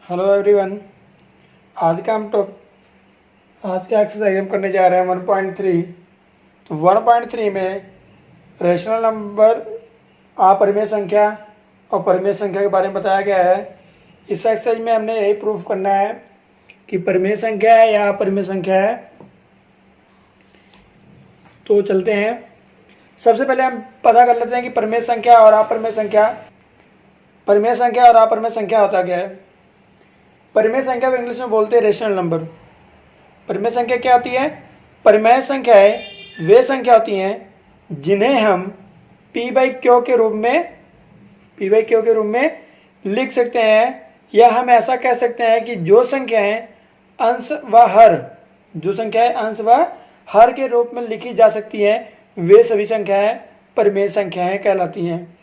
Hello everyone. आज का हम आज का एक्सरसाइज हम करने जा रहे हैं 1.3। तो 1.3 में रेशनल नंबर अपरिमेय संख्या और परिमेय संख्या के बारे में बताया गया है। इस एक्सरसाइज में हमने यही प्रूफ करना है कि परिमेय संख्या है या अपरिमेय संख्या है। तो चलते हैं। सबसे पहले हम पता कर लेते हैं कि परिमेय संख्या और अपरिमेय संख्या और अपरिमेय संख्या होता क्या है। परिमेय संख्या को इंग्लिश में बोलते हैं रेशनल नंबर। परिमेय संख्या क्या होती है? परिमेय संख्याएं वे संख्या होती हैं जिन्हें हम p/q के रूप में लिख सकते हैं, या हम ऐसा कह सकते हैं कि जो संख्याएं अंश व हर के रूप में लिखी जा सकती हैं वे सभी संख्याएं परिमेय संख्याएं कहलाती हैं।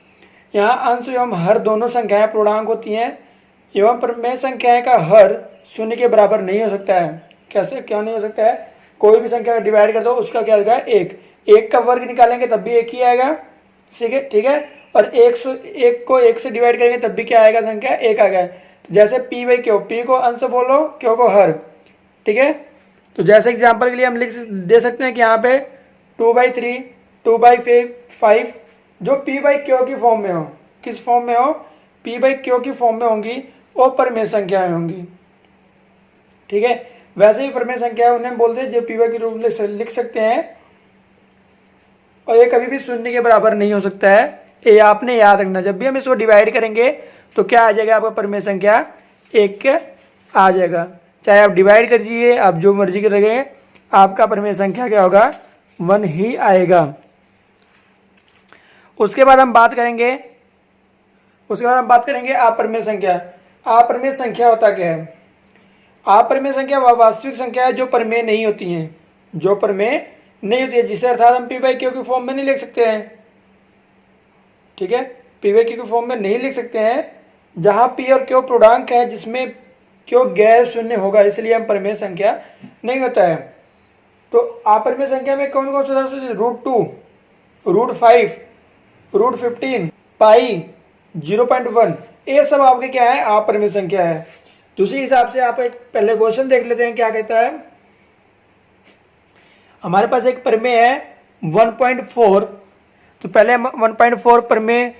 यहाँ अंश एवं हर दोनों संख्याएं पूर्णांक होती हैं एवं परिमेय संख्याएं का हर शून्य के बराबर नहीं हो सकता है। कैसे, क्यों नहीं हो सकता है? कोई भी संख्या का डिवाइड कर दो, उसका क्या आएगा? एक का वर्ग निकालेंगे तब भी एक ही आएगा। ठीक है। और एक को एक से डिवाइड करेंगे तब भी क्या आएगा? संख्या एक आ गया। तो जैसे p/q, p को अंश बोलो, q को हर। ठीक है। तो जैसे एग्जाम्पल के लिए हम दे सकते हैं कि यहाँ पे 2/3, 2/5 जो p/q की फॉर्म में हो। किस फॉर्म में हो? p/q की फॉर्म में होंगी, वो परिमेय संख्याएं होंगी। ठीक है। वैसे ही परिमेय संख्या उन्हें बोलते हैं जो p/q के रूप में लिख सकते हैं, और ये कभी भी शून्य के बराबर नहीं हो सकता है। ये आपने याद रखना। जब भी हम इसको डिवाइड करेंगे तो क्या आ जाएगा? आपका परिमेय संख्या एक आ जाएगा। चाहे आप डिवाइड कर दीजिए, आप जो मर्जी करेंगे, आपका परिमेय संख्या क्या होगा? 1 ही आएगा। उसके बाद हम बात करेंगे अपरिमेय संख्या। अपरिमेय संख्या होता क्या है? अपरिमेय संख्या वह वास्तविक संख्या है जो परिमेय नहीं होती है, जिसे अर्थात हम p/q की फॉर्म में नहीं लिख सकते हैं। ठीक है। p/q की फॉर्म में नहीं लिख सकते हैं, जहां p और q पूर्णांक है जिसमें q गैर शून्य होगा, इसलिए हम परिमेय संख्या नहीं होता है। तो अपरिमेय संख्या में कौन कौन से उदाहरण? √2, √5, √15, पाई, 0.1, ये सब आपके क्या है? अपरिमेय संख्या है। तो उसी हिसाब से आप एक पहले क्वेश्चन देख लेते हैं क्या कहता है। हमारे पास एक परिमेय है 1.4। तो पहले हम 1.4 परिमेय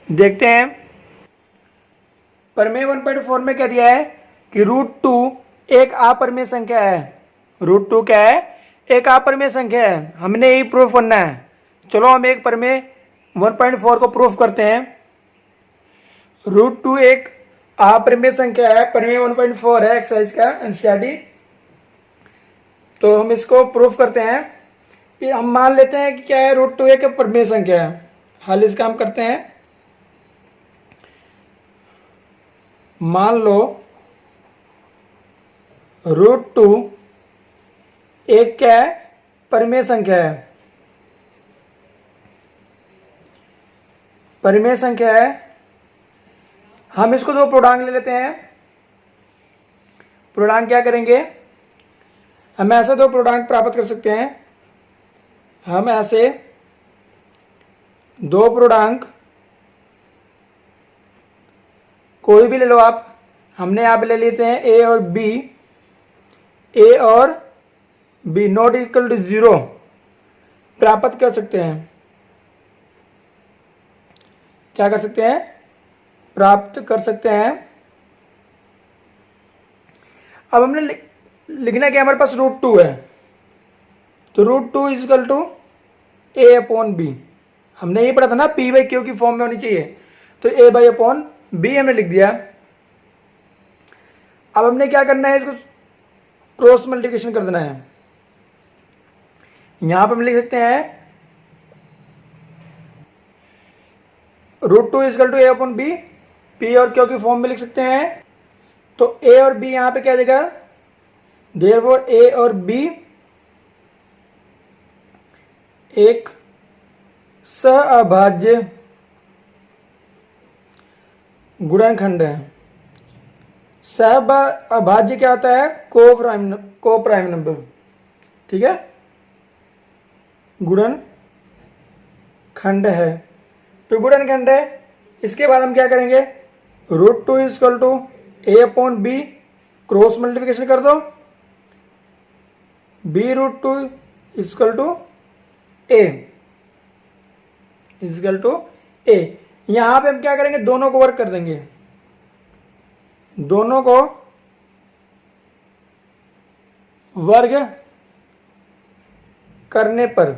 देखते हैं। परिमेय 1.4 में क्या दिया है कि √2 एक अपरिमेय संख्या है। √2 क्या है? एक अपरिमेय संख्या है। हमने यही प्रूफ करना है। चलो हम एक परिमेय 1.4 को प्रूफ करते हैं। √2 एक अपरिमेय संख्या है। परिमेय 1.4 है एक्सरसाइज का एनसीईआरटी। तो हम इसको प्रूफ करते हैं कि हम मान लेते हैं कि क्या है? √2 एक परिमेय संख्या है। हाल इसका हम करते हैं। मान लो √2 एक क्या है? परिमेय संख्या है। परिमेय संख्या है। हम इसको दो पूर्णांक ले लेते हैं। पूर्णांक क्या करेंगे? हम ऐसे दो पूर्णांक प्राप्त कर सकते हैं। हम ऐसे दो पूर्णांक कोई भी ले लो आप। हमने यहां पे ले लेते हैं a और b नॉट इक्वल टू 0 प्राप्त कर सकते हैं। क्या कर सकते हैं? प्राप्त कर सकते हैं। अब हमने लिखना क्या? हमारे पास √2 है, तो √2 इक्वल टू a/b। हमने ये पढ़ा था ना, p/q की फॉर्म में होनी चाहिए, तो a/b हमने लिख दिया। अब हमने क्या करना है? इसको क्रॉस मल्टीप्लिकेशन कर देना है। यहां पर हम लिख सकते हैं √2 इक्वल टू a/b, p और q की फॉर्म में लिख सकते हैं। तो a और b यहां पे क्या आ जाएगा? देयरफॉर a और b एक सहअभाज्य गुणनखंड है। सहअभाज्य क्या होता है? Co-prime number. ठीक है। गुणनखंड है, तो गुणनखंड है। इसके बाद हम क्या करेंगे? √2 equal to a upon b, cross multiplication कर दो, b√2 equal to a, equal to a. यहां पे हम क्या करेंगे, दोनों को वर्क कर देंगे, दोनों को वर्ग करने पर,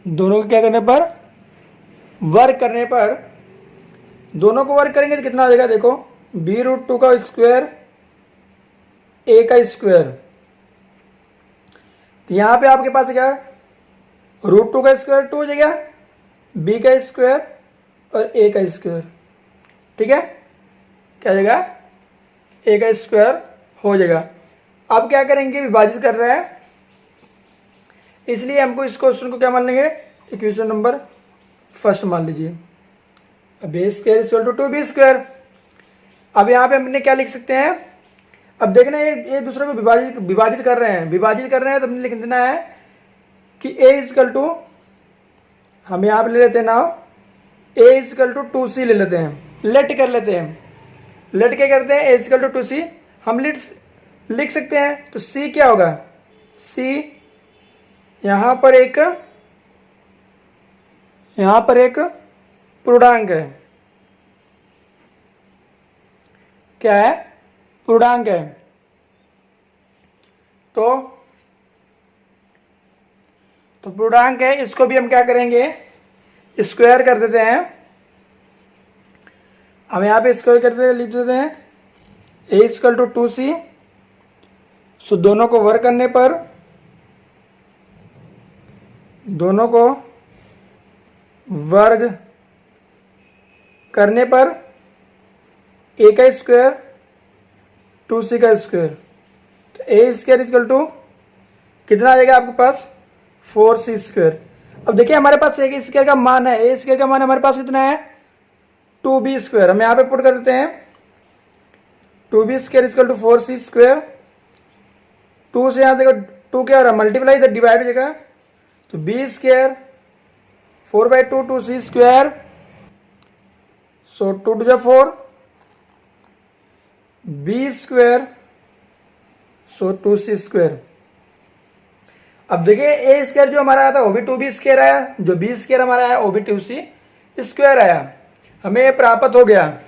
दोनों को क्या करने पर, वर्ग करने पर, दोनों को वर्ग करेंगे तो कितना आ जाएगा, देखो b√2 का स्क्वायर ए का स्क्वायर। तो यहां पे आपके पास क्या, √2 का स्क्वायर 2 हो जाएगा, b का स्क्वायर और a का स्क्वायर, ठीक है, क्या हो जाएगा, a का स्क्वायर हो जाएगा। अब क्या करेंगे, विभाजित कर रहा है, इसलिए हमको इस क्वेश्चन को क्या मान लेंगे, इक्वेशन नंबर फर्स्ट मान लीजिए। अब ए स्क्वायर इक्वल टू 2b²। अब यहाँ पे हमने क्या लिख सकते हैं, अब देखना ये दूसरे को विभाजित कर रहे हैं, विभाजित कर रहे हैं, तो हमने लिख देना है कि a इक्वल टू, हम यहाँ पे ले लेते हैं now, a equal to 2c ले लेते हैं, लेट कर लेते हैं, लेट क्या करते हैं, a इक्वल टू 2c हम लिख सकते हैं। तो c क्या होगा, c यहां पर एक पूर्णांक है, क्या है, पूर्णांक है। तो पूर्णांक है, इसको भी हम क्या करेंगे, स्क्वायर कर देते हैं। हम यहां पे स्क्वायर करते लिख देते हैं a इक्वल टू 2c। सो दोनों को वर्ग करने पर, दोनों को वर्ग करने पर a का स्क्वायर 2c का स्क्वायर, तो a स्क्वायर इक्वल टू कितना आ जाएगा आपके पास, 4c²। अब देखिए हमारे पास a स्क्वायर का मान है, a स्क्वायर का मान हमारे पास कितना है, 2b²। हम यहाँ पे पुट कर देते हैं 2b² इक्वल टू 4c²। 2 से यहाँ देखो 2 क्या हो रहा है, मल्टीप्लाई, इधर डिवाइड हो जाएगा, तो b², 4/2 2c², सो 2 टू जा 4, b², सो 2c²। अब देखिए a स्क्वायर जो हमारा आया था वो भी 2b² आया, जो b² हमारा आया वो भी 2c² आया, हमें ये प्राप्त हो गया।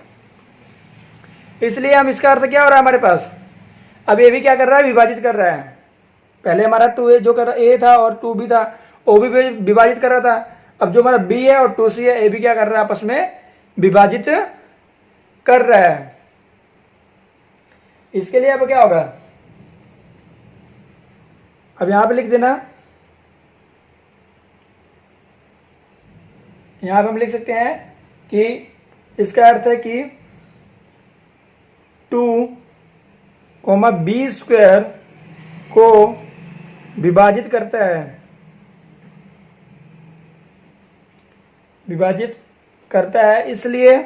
इसलिए हम, इसका अर्थ क्या हो रहा है हमारे पास, अब ये भी क्या कर रहा है, विभाजित कर रहा है। पहले हमारा 2a जो कर रहा a था और 2b था, वो भी विभाजित कर रहा था। अब जो हमारा b है और 2c है, ये भी क्या कर रहा है, आपस में विभाजित कर रहा है। इसके लिए अब क्या होगा, अब यहां पे लिख देना, यहां पे हम लिख सकते हैं कि इसका अर्थ है कि 2, b² को विभाजित करता है, विभाजित करता है, इसलिए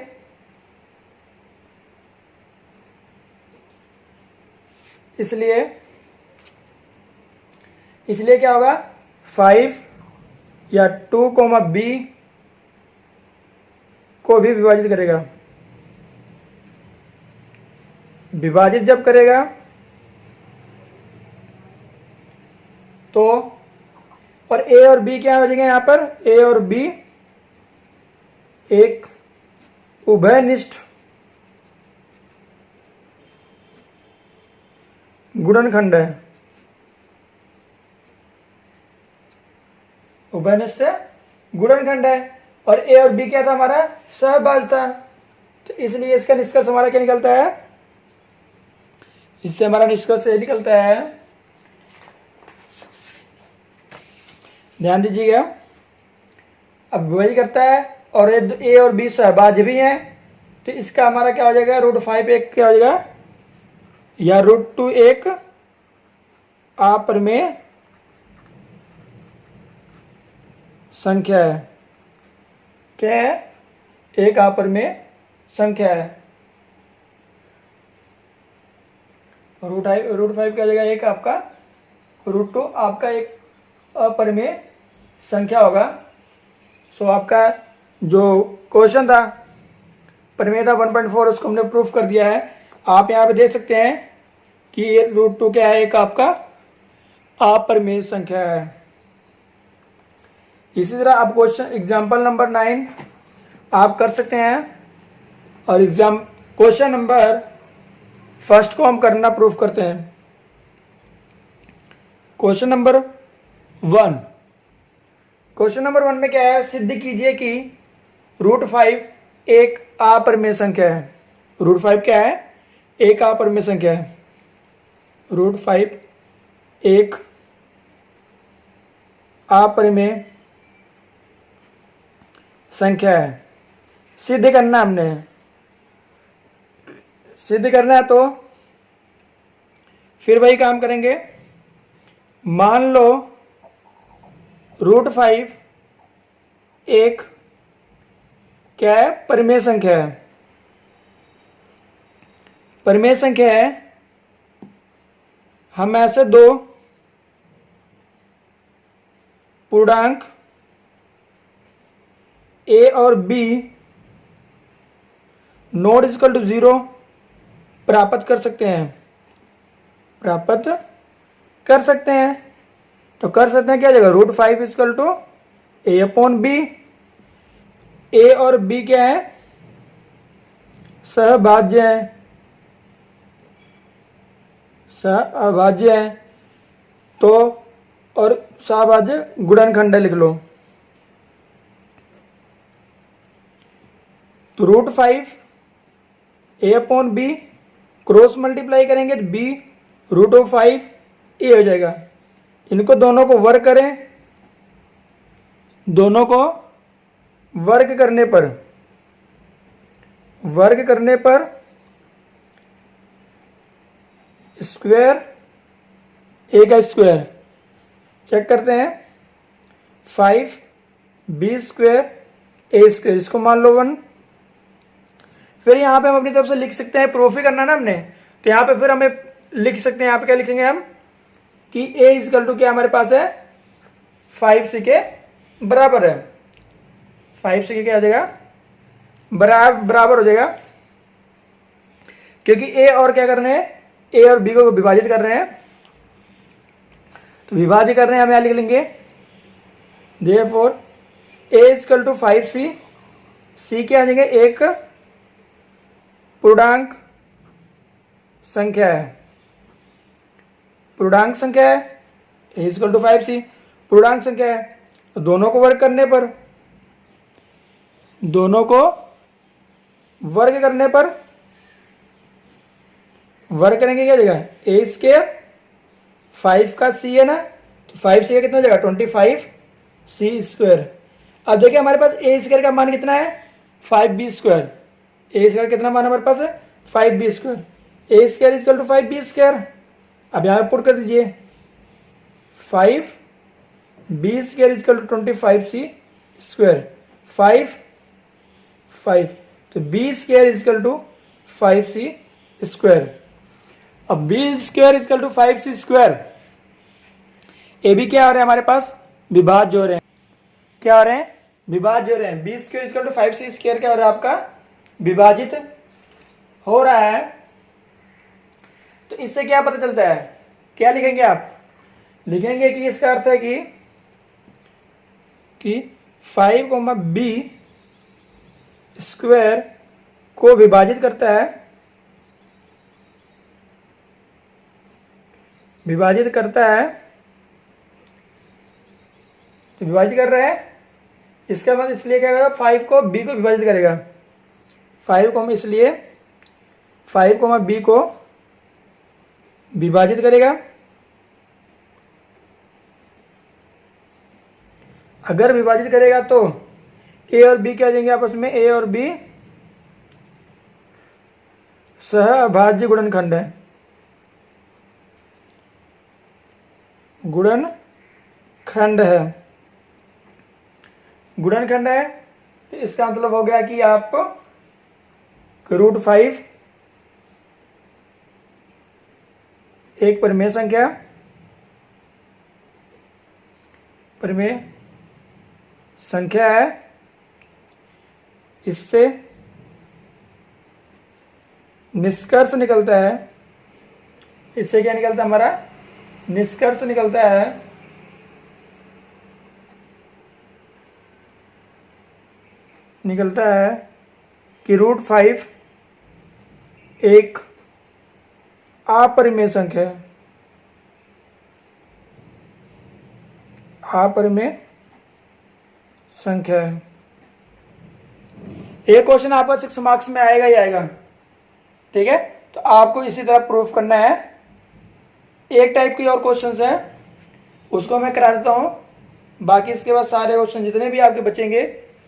क्या होगा, 5 या 2, b को भी विभाजित करेगा। विभाजित जब करेगा तो, और a और b क्या हो जाएंगे, यहां पर a और b एक उभयनिष्ठ गुणनखंड है, उभयनिष्ठ गुणनखंड है, और a और b क्या था हमारा, सहभाज्य था। तो इसलिए इसका निष्कर्ष हमारा क्या निकलता है, इससे हमारा निष्कर्ष ये निकलता है, ध्यान दीजिएगा, अब वही करता है और a और b सहभाज्य भी हैं, तो इसका हमारा क्या हो जाएगा, √5 एक क्या हो जाएगा, या √2 एक अपरिमेय संख्या है। क्या है, एक अपरिमेय संख्या है। √5 क्या हो जाएगा, एक आपका, √2 आपका एक अपरिमेय संख्या होगा। सो आपका जो क्वेश्चन था प्रमेय था 1.4, उसको हमने प्रूफ कर दिया है। आप यहाँ पे देख सकते हैं कि ये √2 क्या है, एक आपका अप्रमेय संख्या है। इसी तरह आप क्वेश्चन एग्जाम्पल नंबर 9 आप कर सकते हैं, और क्वेश्चन नंबर 1 को हम करना प्रूफ करते हैं। क्वेश्चन नंबर 1, क्वेश्चन नंबर 1 में क्या है, सिद्ध कीजिए कि √5 एक अप्रमेय संख्या है। √5 क्या है, एक अप्रमेय संख्या है। √5 एक अप्रमेय संख्या है। सिद्ध करना हमने, सिद्ध करना है तो फिर वही काम करेंगे। मान लो √5 एक क्या है, परिमेय संख्या है। परिमेय संख्या है, हम ऐसे दो पूर्णांक a और b नॉट इक्वल टू 0 प्राप्त कर सकते हैं। प्राप्त कर सकते हैं तो कर सकते हैं क्या जगह, √5 इक्वल टू a/b। a और b क्या है, सहभाज्य है, सहभाज्य है। तो और सहभाज्य गुणनखंड लिख लो। तो √5 a/b क्रॉस मल्टीप्लाई करेंगे तो b √5 a हो जाएगा। इनको दोनों को वर्ग करें, दोनों को वर्ग करने पर स्क्वायर a का स्क्वायर चेक करते हैं, 5b स्क्वायर a स्क्वायर, इसको मान लो 1। फिर यहाँ पे हम अपनी तरफ से लिख सकते हैं, प्रूफ ही करना ना हमने, तो यहाँ पे फिर हमें लिख सकते हैं, यहाँ पे क्या लिखेंगे हम कि a इक्वल टू क्या हमारे पास है, 5c के बराबर है। 5c के क्या हो जाएगा, बराबर हो जाएगा, क्योंकि a और क्या कर रहे हैं, a और b को विभाजित कर रहे हैं, तो विभाजित कर रहे हैं, हम यहाँ लिख लेंगे therefore a equal to 5c। c क्या आ जाएगा, एक पूर्णांक संख्या है, पूर्णांक संख्या है, a इक्वल टू 5c पूर्णांक संख्या है। तो दोनों को वर्ग करने पर, दोनों को वर्ग करने पर वर्ग करेंगे क्या जगह, a स्क्वायर 5 का c है ना, तो 5c का कितना जगह 25c स्क्वायर। अब देखिए हमारे पास a स्क्वायर का मान कितना है, 5b स्क्वायर। a स्क्वायर कितना मान हमारे पास है, 5b square. a square equal to 5b स्क्वायर। अब यहाँ पे पुट कर दीजिए, 5b square equal to 25c square, 5 तो b square equal to 5c square. अब b square equal to 5c square, a भी क्या हो रहा है हमारे पास, विभाज्य हो रहे हैं। क्या हो रहे हैं, विभाज्य हो रहे हैं। b square equal to 5c square क्या हो रहा है आपका, विभाजित हो रहा है। तो इससे क्या पता चलता है, क्या लिखेंगे आप, लिखेंगे कि इसका अर्थ है कि 5b स्क्वायर को विभाजित करता है, विभाजित करता है, तो विभाजित कर रहा है, इसका मतलब इसलिए क्या करेगा, 5 को b को विभाजित करेगा। 5 को हम इसलिए 5 को हम b को विभाजित करेगा। अगर विभाजित करेगा तो a और b क्या आ जाएंगे आपस में, a और b सहभाज्य गुणनखंड है, गुणनखंड है, गुणनखंड है। तो इसका मतलब हो गया कि आप √5 एक परिमेय संख्या, परिमेय संख्या है, इससे निष्कर्ष निकलता है, इससे क्या निकलता है हमारा निष्कर्ष निकलता है कि √5 एक अपरिमेय संख्या है। अपरिमेय संख्या है। एक क्वेश्चन आपका 6 मार्क्स में आएगा ही आएगा, ठीक है। तो आपको इसी तरह प्रूफ करना है। एक टाइप की और क्वेश्चंस है, उसको मैं करा देता हूं। बाकी इसके बाद सारे क्वेश्चन जितने भी आपके बचेंगे,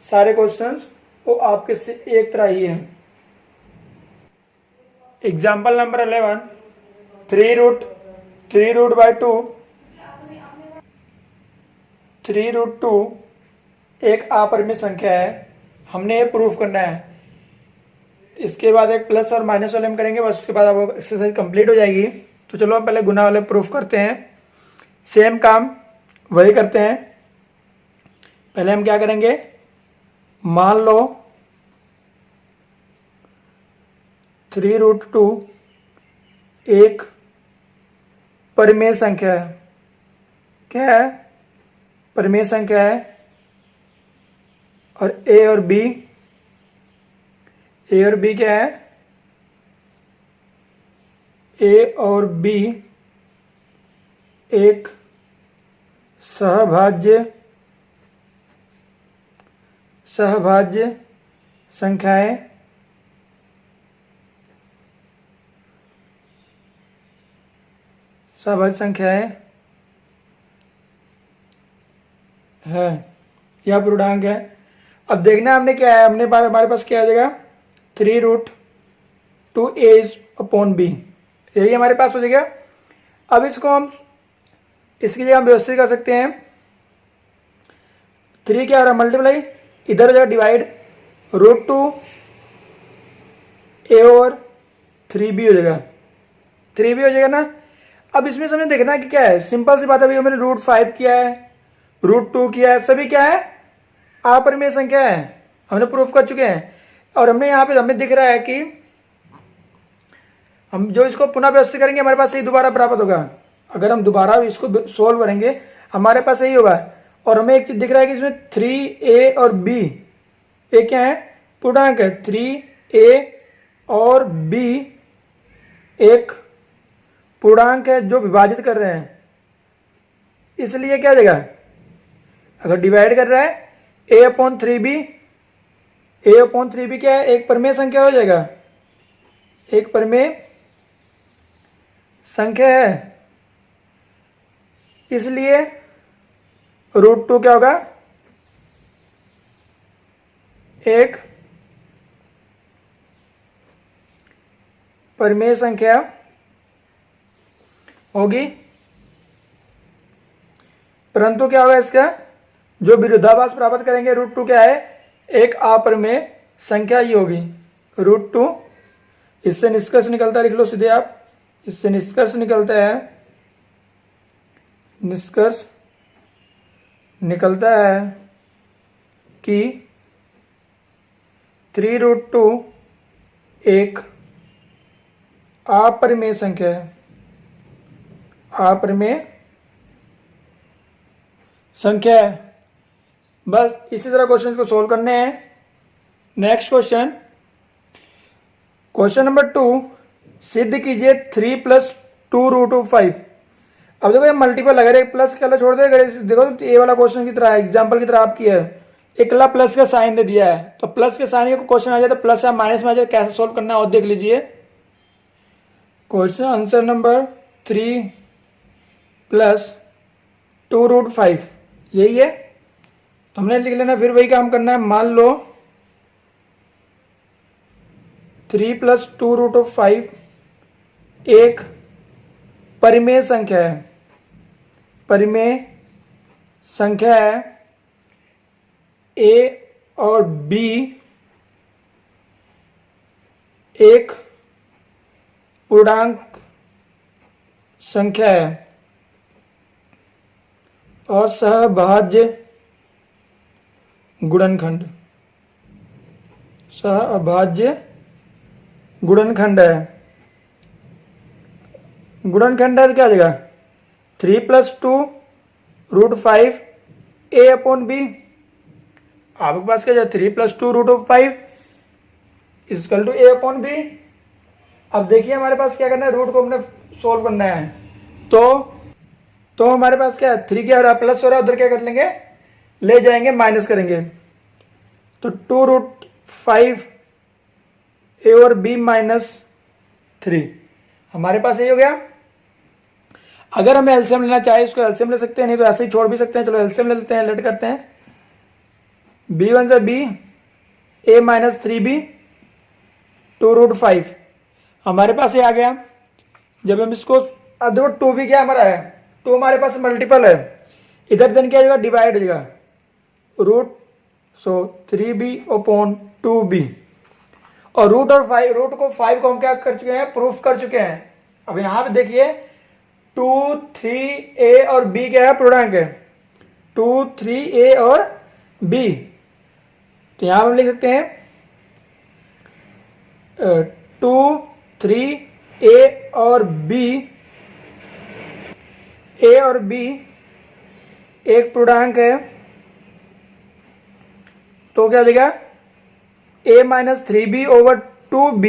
सारे क्वेश्चंस वो आपके से एक तरह ही है। एग्जाम्पल नंबर 11, 3√2 एक अपरिमेय संख्या है, हमने ये प्रूफ करना है। इसके बाद एक प्लस और माइनस वाले हम करेंगे, बस उसके बाद आपको एक्सरसाइज कंप्लीट हो जाएगी। तो चलो हम पहले गुना वाले प्रूफ करते हैं। सेम काम वही करते हैं। पहले हम क्या करेंगे, मान लो 3√2 एक परिमेय संख्या है। क्या है? परिमेय संख्या है। और ए और बी क्या है? ए और बी एक सहभाज्य संख्याएं है या पूर्णांक है। अब देखना हमने क्या है, हमारे पास क्या आ जाएगा, 3√2a/b, यही हमारे पास हो जाएगा। अब इसको हम इसकी जगह हम व्यवस्थित कर सकते हैं। 3 क्या हो रहा है, मल्टीप्लाई, इधर हो जाएगा डिवाइड, √2a और 3b हो जाएगा, 3b हो जाएगा ना। अब इसमें समझ देखना कि क्या है, सिंपल सी बात है। मैंने √5 किया है, √2 किया है, सभी क्या है, अपरिमेय संख्या है, हमने प्रूफ कर चुके हैं। और हमने यहाँ पे हमें दिख रहा है कि हम जो इसको पुनः व्यवस्थित करेंगे हमारे पास यही दोबारा प्राप्त होगा। अगर हम दोबारा इसको सोल्व करेंगे हमारे पास यही होगा। और हमें एक चीज दिख रहा है कि इसमें 3a और b ये क्या है, पूर्णांक है। 3a और b एक पूर्णांक है जो विभाजित कर रहे हैं, इसलिए क्या देगा, अगर डिवाइड कर रहा है a/3b, a/3b क्या है, एक परिमेय संख्या हो जाएगा, एक परिमेय संख्या है। इसलिए √2 क्या होगा, एक परिमेय संख्या होगी। परंतु क्या होगा, इसका जो विरोधाभास प्राप्त करेंगे, √2 क्या है, एक अपरिमेय संख्या ही होगी, √2। इससे निष्कर्ष निकलता है, लिख लो सीधे आप, इससे निष्कर्ष निकलता है कि 3√2 एक अपरिमेय संख्या है, अपरिमेय संख्या है। बस इसी तरह क्वेश्चन को सोल्व करने हैं। नेक्स्ट क्वेश्चन नंबर 2, सिद्ध कीजिए 3 + 2√5। अब देखो ये मल्टीपल, अगर एक प्लस कला छोड़ दे, अगर देखो तो ये वाला क्वेश्चन की तरह एग्जांपल की तरह आप किया है, एकला प्लस का साइन दे दिया है, तो प्लस के साइन को क्वेश्चन आ जाए तो प्लस या माइनस में आ जाए, कैसे सोल्व करना है और देख लीजिए। क्वेश्चन आंसर नंबर 3 + 2√5 यही है, तो हमने लिख लेना, फिर वही काम करना है। मान लो 3 + 2√5 एक परिमेय संख्या है, परिमेय संख्या है। ए और बी एक पूर्णांक संख्या है और सहभाज्य गुणनखंड, सहअभाज्य गुणनखंड है, गुणनखंड है तो क्या आ जाएगा 3+2√5 a/b। आपके पास क्या जाए 3+2√5 इक्वल टू a/b। अब देखिए हमारे पास क्या करना है, रूट को हमने सोल्व करना है। तो हमारे पास क्या है 3 क्या हो रहा है प्लस हो रहा है, उधर क्या कर लेंगे ले जाएंगे माइनस करेंगे। तो 2√5 a और b -3 हमारे पास यही हो गया। अगर हमें एलसीएम लेना चाहे इसको एलसीएम ले सकते हैं, नहीं तो ऐसे ही छोड़ भी सकते हैं। चलो एलसीएम ले लेते हैं, लेट करते हैं। b1 से b a -3b 2√5 हमारे पास ये आ गया। जब हम इसको अब देखो 2 भी क्या हमारा है, 2 हमारे पास मल्टीपल है, इधर देन क्या जाएगा डिवाइड हो जाएगा रूट, सो 3b/2b। और रूट को 5 को हम क्या कर चुके हैं प्रूफ कर चुके हैं। अब यहां पे देखिए 2 3 a और b क्या है पूर्णांक है 2 3 a और b। तो यहां हम लिख सकते हैं 2 3 a और b एक पूर्णांक है, तो क्या हो जाएगा a -3b/2b।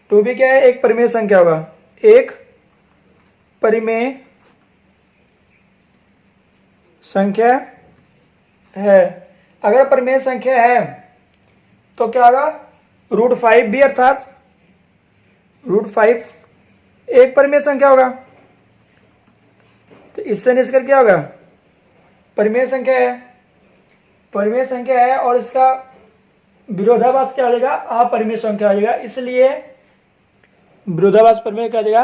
2b क्या है एक परिमेय संख्या होगा, एक परिमेय संख्या है। अगर परिमेय संख्या है तो क्या होगा √5b, अर्थात √5 एक परिमेय संख्या होगा। तो इससे निष्कर्ष क्या होगा परिमेय संख्या है, परिमेय संख्या है और इसका विरोधाभास क्या हो जाएगा अपरिमेय संख्या हो जाएगा। इसलिए विरोधाभास परिमेय क्या हो जाएगा,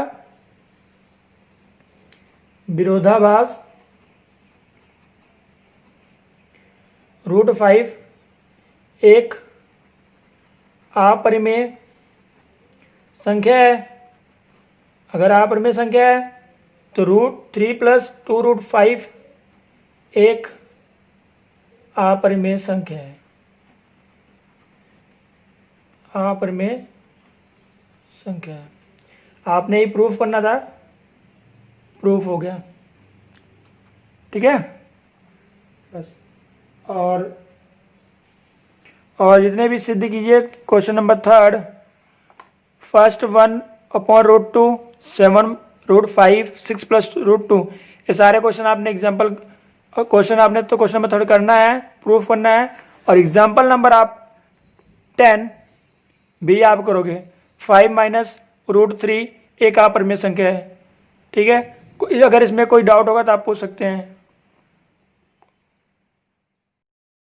विरोधाभास √5 एक अपरिमेय संख्या है। अगर अपरिमेय संख्या है तो √3 + 2√5 एक अपरिमेय संख्या है, अपरिमेय संख्या है। आपने ही प्रूफ करना था, प्रूफ हो गया, ठीक है बस। और जितने भी सिद्ध कीजिए क्वेश्चन नंबर 3 फर्स्ट 1/√2 7√5 6 + √2 ये सारे क्वेश्चन आपने एग्जाम्पल क्वेश्चन आपने तो क्वेश्चन नंबर 3 करना है, प्रूफ करना है। और एग्जाम्पल नंबर आप 10 भी आप करोगे। 5 - √3 एक अपरिमेय संख्या है, ठीक है। अगर इसमें कोई डाउट होगा तो आप पूछ सकते हैं।